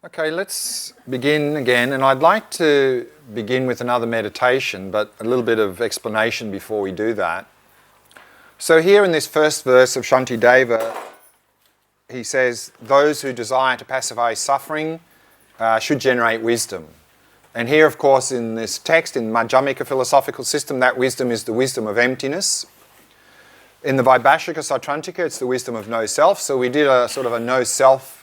Okay, let's begin again, and I'd like to begin with another meditation, but a little bit of explanation before we do that. So here in this first verse of Shantideva, he says, those who desire to pacify suffering should generate wisdom. And here, of course, in this text, in Madhyamika philosophical system, that wisdom is the wisdom of emptiness. In the Vaibhashika Sautrantika, it's the wisdom of no self. So we did a sort of a no self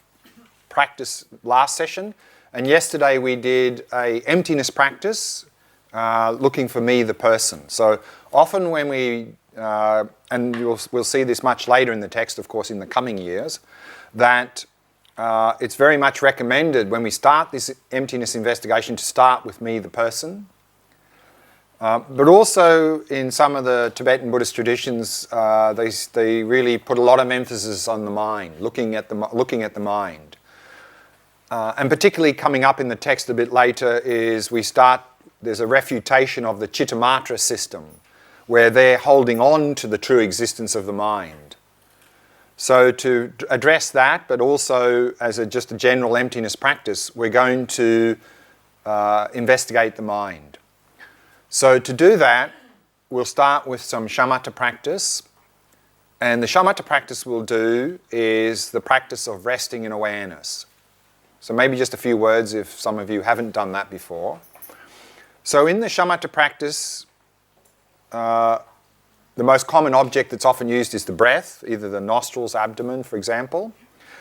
practice last session, and yesterday we did a emptiness practice, looking for me, the person. So often when we, and we'll see this much later in the text, of course, in the coming years, that it's very much recommended when we start this emptiness investigation to start with me, the person. But also in some of the Tibetan Buddhist traditions, they really put a lot of emphasis on the mind, looking at the mind. And particularly coming up in the text a bit later is there's a refutation of the Chittamatra system, where they're holding on to the true existence of the mind. So to address that, but also as just a general emptiness practice, we're going to investigate the mind. So to do that, we'll start with some shamatha practice. And the shamatha practice we'll do is the practice of resting in awareness. So maybe just a few words if some of you haven't done that before. So in the shamatha practice, the most common object that's often used is the breath, either the nostrils, abdomen, for example.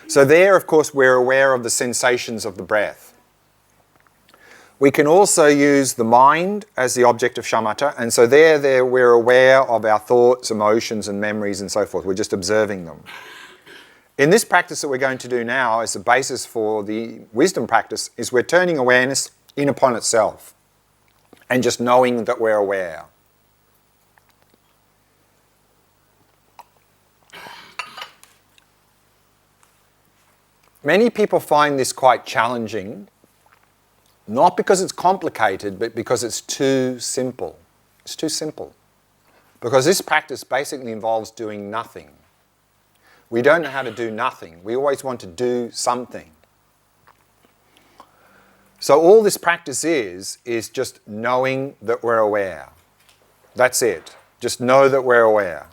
So there, of course, we're aware of the sensations of the breath. We can also use the mind as the object of shamatha, and so there we're aware of our thoughts, emotions, and memories and so forth. We're just observing them. In this practice that we're going to do now as the basis for the wisdom practice is we're turning awareness in upon itself and just knowing that we're aware. Many people find this quite challenging, not because it's complicated, but because it's too simple. It's too simple. Because this practice basically involves doing nothing. We don't know how to do nothing. We always want to do something. So all this practice is just knowing that we're aware. That's it. Just know that we're aware.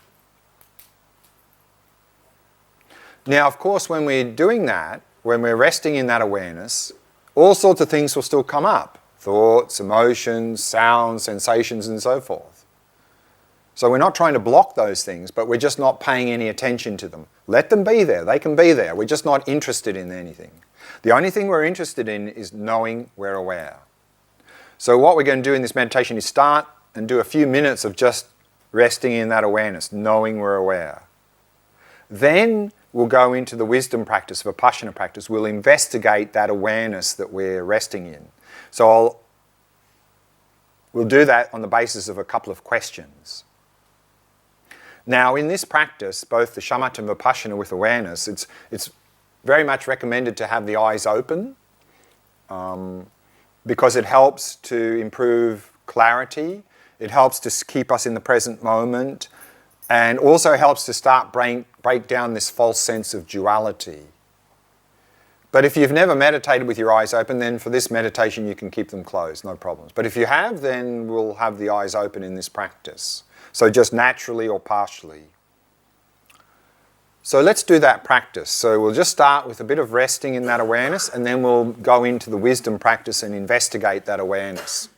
Now, of course, when we're doing that, when we're resting in that awareness, all sorts of things will still come up. Thoughts, emotions, sounds, sensations, and so forth. So we're not trying to block those things, but we're just not paying any attention to them. Let them be there. They can be there. We're just not interested in anything. The only thing we're interested in is knowing we're aware. So what we're going to do in this meditation is start and do a few minutes of just resting in that awareness, knowing we're aware. Then we'll go into the wisdom practice, Vipassana practice. We'll investigate that awareness that we're resting in. So we'll do that on the basis of a couple of questions. Now, in this practice, both the shamatha and vipassana with awareness, it's very much recommended to have the eyes open because it helps to improve clarity, it helps to keep us in the present moment, and also helps to start break down this false sense of duality. But if you've never meditated with your eyes open, then for this meditation you can keep them closed, no problems. But if you have, then we'll have the eyes open in this practice. So just naturally or partially. So let's do that practice. So we'll just start with a bit of resting in that awareness, and then we'll go into the wisdom practice and investigate that awareness.